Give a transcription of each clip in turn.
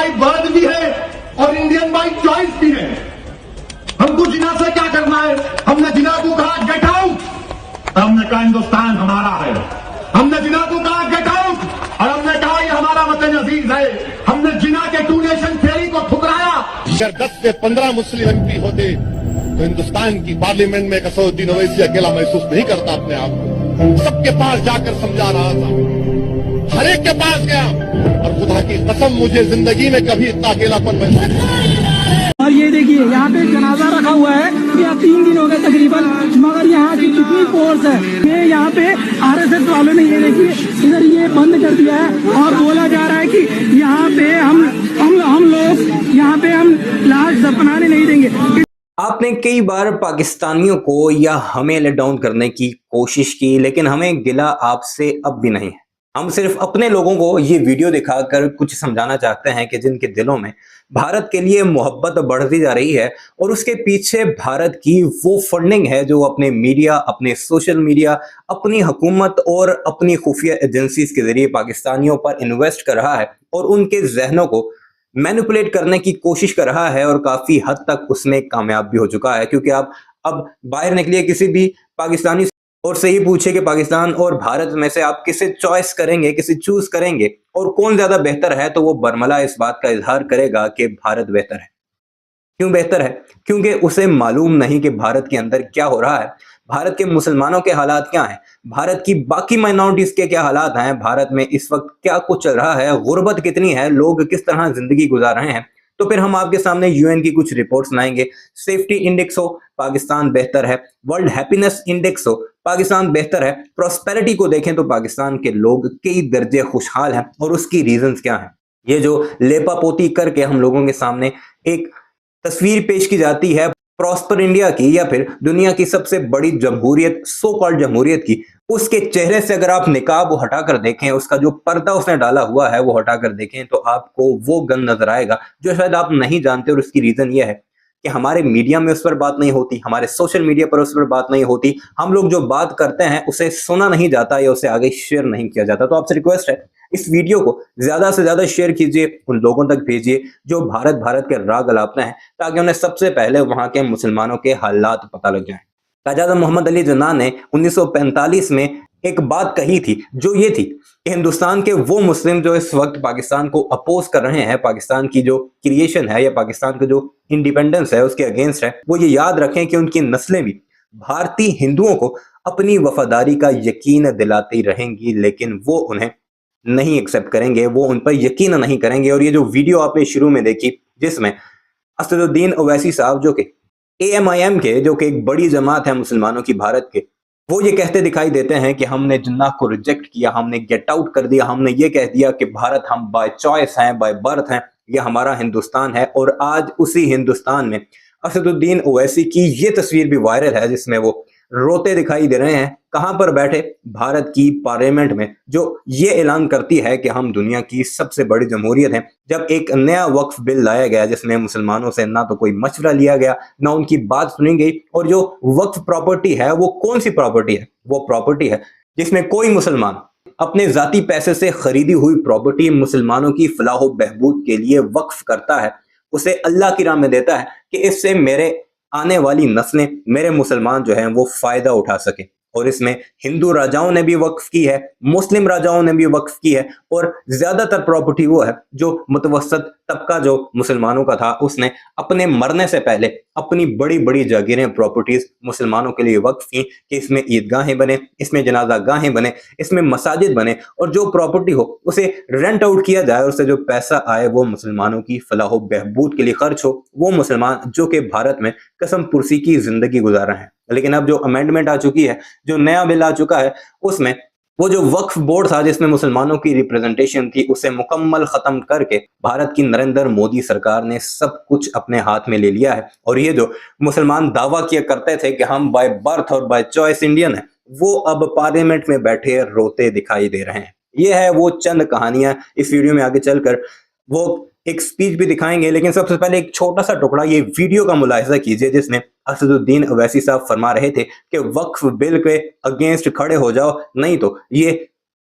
By birth भी है और इंडियन बाई चॉइस भी है। हमको जिना से क्या करना है? हमने जिना को कहा गेट आउट, हमने कहा हिंदुस्तान हमारा है। हमने जिना को कहा गेट आउट और हमने कहा ये हमारा वतन अजीज है। हमने जिना के टू नेशन थ्योरी को ठुकराया। अगर 10 से 15 मुस्लिम एमपी होते तो हिंदुस्तान की पार्लियामेंट में असदुद्दीन ओवैसी अकेला महसूस नहीं करता अपने आप को। सबके पास जाकर समझा रहा था, हर एक के पास गया और खुदा की कसम मुझे जिंदगी में कभी इतना अकेलापन महसूस नहीं। और ये देखिए यहाँ पे जनाजा रखा हुआ है, यहाँ 3 दिन हो गए तकरीबन, मगर यहाँ की कितनी फोर्स है। ये यहाँ पे आरएसएस वालों ने ये देखिए इधर ये बंद कर दिया है और बोला जा रहा है कि यहाँ पे हम लोग यहाँ पे हम लाश दफनाने नहीं देंगे। आपने कई बार पाकिस्तानियों को या हमें लेट डाउन करने की कोशिश की, लेकिन हमें गिला आपसे अब भी नहीं है। हम सिर्फ अपने लोगों को ये वीडियो दिखाकर कुछ समझाना चाहते हैं कि जिनके दिलों में भारत के लिए मोहब्बत बढ़ती जा रही है और उसके पीछे भारत की वो फंडिंग है जो अपने मीडिया, अपने सोशल मीडिया, अपनी हुकूमत और अपनी खुफिया एजेंसीज के जरिए पाकिस्तानियों पर इन्वेस्ट कर रहा है और उनके जहनों को मैनिपुलेट करने की कोशिश कर रहा है और काफी हद तक उसमें कामयाब भी हो चुका है। क्योंकि आप अब बाहर निकलिए किसी भी पाकिस्तानी और से ही पूछे कि पाकिस्तान और भारत में से आप किसे चॉइस करेंगे, किसे चूज करेंगे और कौन ज्यादा बेहतर है, तो वो बरमला इस बात का इजहार करेगा कि भारत बेहतर है। क्यों बेहतर है? क्योंकि उसे मालूम नहीं कि भारत के अंदर क्या हो रहा है, भारत के मुसलमानों के हालात क्या हैं, भारत की बाकी माइनॉरिटीज के क्या हालात हैं, भारत में इस वक्त क्या कुछ चल रहा है, गुर्बत कितनी है, लोग किस तरह जिंदगी गुजार रहे हैं। तो फिर हम आपके सामने यूएन की कुछ रिपोर्ट्स लाएंगे। सेफ्टी इंडेक्स हो, पाकिस्तान बेहतर है। वर्ल्ड हैप्पीनेस इंडेक्स हो, पाकिस्तान बेहतर है। प्रॉस्पेरिटी को देखें तो पाकिस्तान के लोग कई दर्जे खुशहाल हैं और उसकी रीजंस क्या हैं। ये जो लेपापोती करके हम लोगों के सामने एक तस्वीर पेश की जाती है प्रॉस्पर इंडिया की या फिर दुनिया की सबसे बड़ी जमहूरियत, सो कॉल्ड जमहूरियत की, उसके चेहरे से अगर आप निकाब हटाकर देखें, उसका जो पर्दा उसने डाला हुआ है वो हटाकर देखें, तो आपको वो गन नजर आएगा जो शायद आप नहीं जानते। और उसकी रीजन ये है कि हमारे मीडिया में उस पर बात नहीं होती, हमारे सोशल मीडिया पर उस पर बात नहीं होती, हम लोग जो बात करते हैं उसे सुना नहीं जाता या उसे आगे शेयर नहीं किया जाता। तो आपसे रिक्वेस्ट है, इस वीडियो को ज्यादा से ज्यादा शेयर कीजिए, उन लोगों तक भेजिए जो भारत के राग अलापते हैं, ताकि उन्हें सबसे पहले वहां के मुसलमानों के हालात पता लग जाएं। कायद मोहम्मद अली जिन्ना ने 1945 में एक बात कही थी, जो ये थी कि हिंदुस्तान के वो मुस्लिम जो इस वक्त पाकिस्तान को अपोज कर रहे हैं, पाकिस्तान की जो क्रिएशन है या पाकिस्तान का जो इंडिपेंडेंस है उसके अगेंस्ट है, वो ये याद रखें कि उनकी नस्लें भी भारतीय हिंदुओं को अपनी वफादारी का यकीन दिलाती रहेंगी, लेकिन वो उन्हें नहीं एक्सेप्ट करेंगे, वो उन पर यकीन नहीं करेंगे। और ये जो वीडियो आपने शुरू में देखी जिसमें असदुद्दीन ओवैसी साहब जो कि AMIM के, जो कि एक बड़ी जमात है मुसलमानों की भारत के, वो ये कहते दिखाई देते हैं कि हमने जिन्ना को रिजेक्ट किया, हमने गेट आउट कर दिया, हमने ये कह दिया कि भारत हम बाय चॉइस हैं, बाय बर्थ हैं, यह हमारा हिंदुस्तान है। और आज उसी हिंदुस्तान में असदुद्दीन ओवैसी की ये तस्वीर भी वायरल है जिसमें वो रोते दिखाई दे रहे हैं। कहां पर बैठे? भारत की पार्लियामेंट में, जो ये ऐलान करती है कि हम दुनिया की सबसे बड़ी जमहूरियत हैं। जब एक नया वक्फ बिल लाया गया जिसमें मुसलमानों से ना तो कोई मशवरा लिया गया, ना उनकी बात सुनी गई, और जो वक्फ प्रॉपर्टी है वो कौन सी प्रॉपर्टी है? वो प्रॉपर्टी है जिसमें कोई मुसलमान अपने जाती पैसे से खरीदी हुई प्रॉपर्टी मुसलमानों की फलाह बहबूद के लिए वक्फ करता है, उसे अल्लाह की राह में देता है कि इससे मेरे आने वाली नस्लें, मेरे मुसलमान जो हैं वो फायदा उठा सके। और इसमें हिंदू राजाओं ने भी वक्फ की है, मुस्लिम राजाओं ने भी वक्फ की है, और ज्यादातर प्रॉपर्टी वो है जो मुतवसत तबका जो मुसलमानों का था उसने अपने मरने से पहले अपनी बड़ी बड़ी जागीरें, प्रॉपर्टीज मुसलमानों के लिए वक्फ की कि इसमें ईदगाहें बने, इसमें जनाजा गाहें बने, इसमें मसाजिद बने, और जो प्रॉपर्टी हो उसे रेंट आउट किया जाए और उससे जो पैसा आए वो मुसलमानों की फलाह बहबूद के लिए खर्च हो। वो मुसलमान जो कि भारत में कसम पुरसी की जिंदगी गुजार रहे हैं। लेकिन अब जो अमेंडमेंट आ चुकी है, जो नया बिल आ चुका है, उसमें वो जो वक्फ बोर्ड था जिसमें मुसलमानों की रिप्रेजेंटेशन थी उसे मुकम्मल खत्म करके भारत की नरेंद्र मोदी सरकार ने सब कुछ अपने हाथ में ले लिया है। और ये जो मुसलमान दावा किया करते थे कि हम बाय बर्थ और बाय चॉइस इंडियन है, वो अब पार्लियामेंट में बैठे रोते दिखाई दे रहे हैं। ये है वो चंद कहानियां। इस वीडियो में आगे चलकर वो एक स्पीच भी दिखाएंगे, लेकिन सबसे पहले एक छोटा सा टुकड़ा ये वीडियो का मुलाहिजा कीजिए जिसमें असदुद्दीन ओवैसी साहब फरमा रहे थे कि वक्फ बिल के अगेंस्ट खड़े हो जाओ, नहीं तो ये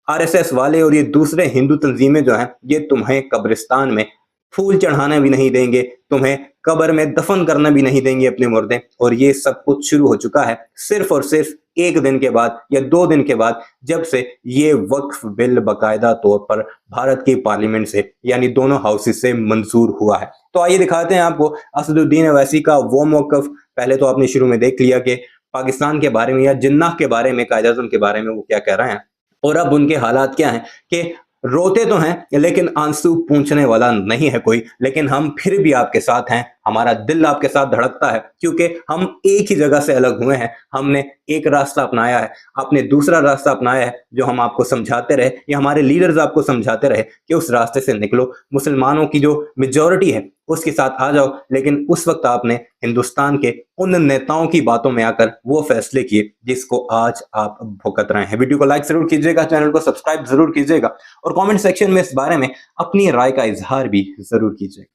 RSS वाले और ये दूसरे हिंदू तंजीमें जो हैं ये तुम्हें कब्रिस्तान में फूल चढ़ाना भी नहीं देंगे, तुम्हें कब्र में दफन करना भी नहीं देंगे अपने मुर्दे। और ये सब कुछ शुरू हो चुका है सिर्फ और सिर्फ एक दिन के बाद या 2 दिन के बाद, जब से ये वक्फ बिल बाकायदा तौर पर भारत की पार्लियामेंट से यानी दोनों हाउसेस से मंजूर हुआ है। तो आइए दिखाते हैं आपको असदुद्दीन ओवैसी का वो मौकफ। पहले तो आपने शुरू में देख लिया कि पाकिस्तान के बारे में या जिन्नाह के बारे में, कायद-ए-आज़म के बारे में वो क्या कह रहे हैं, और अब उनके हालात क्या हैं कि रोते तो हैं लेकिन आंसू पूंछने वाला नहीं है कोई। लेकिन हम फिर भी आपके साथ हैं, हमारा दिल आपके साथ धड़कता है, क्योंकि हम एक ही जगह से अलग हुए हैं। हमने एक रास्ता अपनाया है, आपने दूसरा रास्ता अपनाया है, जो हम आपको समझाते रहे या हमारे लीडर्स आपको समझाते रहे कि उस रास्ते से निकलो, मुसलमानों की जो मेजॉरिटी है उसके साथ आ जाओ। लेकिन उस वक्त आपने हिंदुस्तान के उन नेताओं की बातों में आकर वो फैसले किए जिसको आज आप भुगत रहे हैं। वीडियो को लाइक जरूर कीजिएगा, चैनल को सब्सक्राइब जरूर कीजिएगा और कमेंट सेक्शन में इस बारे में अपनी राय का इजहार भी जरूर कीजिएगा।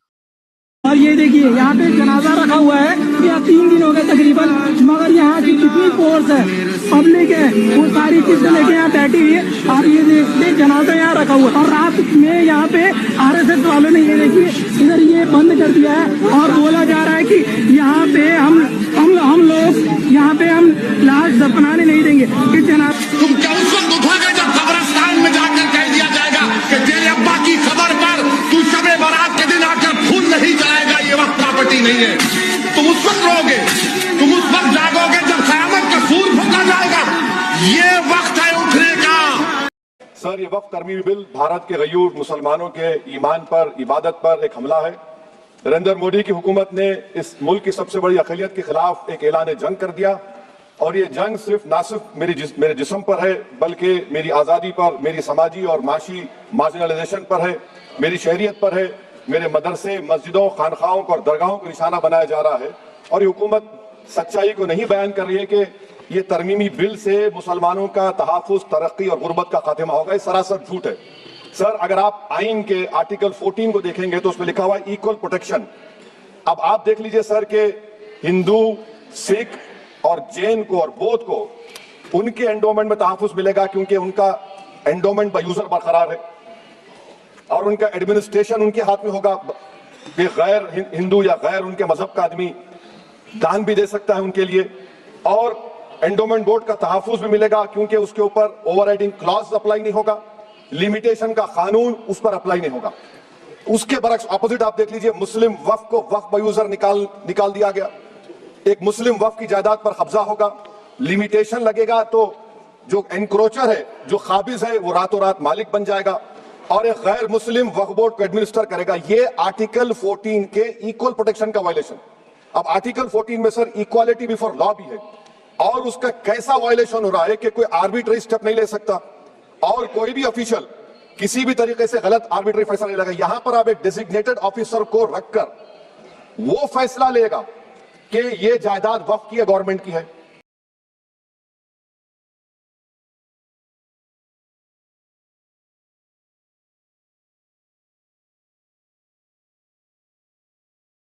और ये देखिए यहाँ पे जनाजा रखा हुआ है, यहाँ 3 दिन हो गए तकरीबन, मगर यहाँ की जितनी फोर्स है, पब्लिक है, वो सारी चीजें लेके यहाँ बैठी हुई है। आप ये देखते जनाजा यहाँ रखा हुआ है और रात में यहाँ पे RSS वालों ने ये देखिए इधर ये बंद कर दिया है और बोला जा रहा है कि यहाँ पे हम लोग यहाँ पे हम लाश दफनाने नहीं देंगे। कि जनाजा तुम क्या उस वक्त उठोगे जब कब्रिस्तान में जाकर कह दिया जाएगा कि तेरे अब्बा की खबर पर तू शबे बारात के दिन आकर फूल नहीं जलाएगा, ये वक्त प्रॉपर्टी नहीं है। तुम उस वक्त रोगे, तुम उस वक्त जागोगे जब क़यामत का सूर फूंका जाएगा। ये वक्त है उठने का। सर, ये वक्फ तरमीमी बिल भारत के गयूर मुसलमानों के ईमान पर, इबादत पर एक हमला है। नरेंद्र मोदी की हुकूमत ने इस मुल्क की सबसे बड़ी अक़लियत के खिलाफ एक ऐलान जंग कर दिया और ये जंग ना सिर्फ मेरे जिस्म पर है, बल्कि मेरी आज़ादी पर, मेरी समाजी और माशी मार्जिनलाइजेशन पर है, मेरी शहरियत पर है, मेरे मदरसे, मस्जिदों, खानखाओं और दरगाहों को निशाना बनाया जा रहा है। और ये हुकूमत सच्चाई को नहीं बयान कर रही है कि ये तरमीमी बिल से मुसलमानों का तहफ़्फ़ुज़, तरक्की और गुर्बत का खात्मा होगा। ये सरासर झूठ है। सर, अगर आप आइन के आर्टिकल 14 को देखेंगे तो उसमें लिखा हुआ है इक्वल प्रोटेक्शन। अब आप देख लीजिए सर के हिंदू, सिख और जैन को और बौद्ध को उनके एंडोमेंट में तहफ़्फ़ुज़ मिलेगा, क्योंकि उनका एंडोमेंट बाय यूजर बरकरार है और उनका एडमिनिस्ट्रेशन उनके हाथ में होगा। गैर हिंदू या गैर उनके मजहब का आदमी दान भी दे सकता है उनके लिए, और एंडोमेंट बोर्ड का तहफ़्फ़ुज़ भी मिलेगा, क्योंकि उसके ऊपर ओवरराइडिंग क्लॉज अप्लाई नहीं होगा, लिमिटेशन का कानून उस पर अप्लाई नहीं होगा। उसके बरक्स ऑपोजिट आप देख लीजिए, मुस्लिम वक्फ को वक्फ बाय यूजर निकाल दिया गया। एक मुस्लिम वक्फ की जायदाद पर कब्जा होगा, लिमिटेशन लगेगा, तो जो एनक्रोचर है, जो काबिज है, वो रातों रात मालिक बन जाएगा और एक गैर मुस्लिम वक्फ बोर्ड को एडमिनिस्टर करेगा। ये आर्टिकल 14 के इक्वल प्रोटेक्शन का वायलेशन। अब आर्टिकल 14 में सर इक्वालिटी बिफोर लॉ भी है, और उसका कैसा वायलेशन हो रहा है कि कोई आर्बिट्री स्टेप नहीं ले सकता और कोई भी ऑफिशियल किसी भी तरीके से गलत आर्बिट्री फैसला नहीं लेगा। यहां पर आप एक डेजिग्नेटेड ऑफिसर को रखकर वो फैसला लेगा कि ये जायदाद वक्फ की है, गवर्नमेंट की है,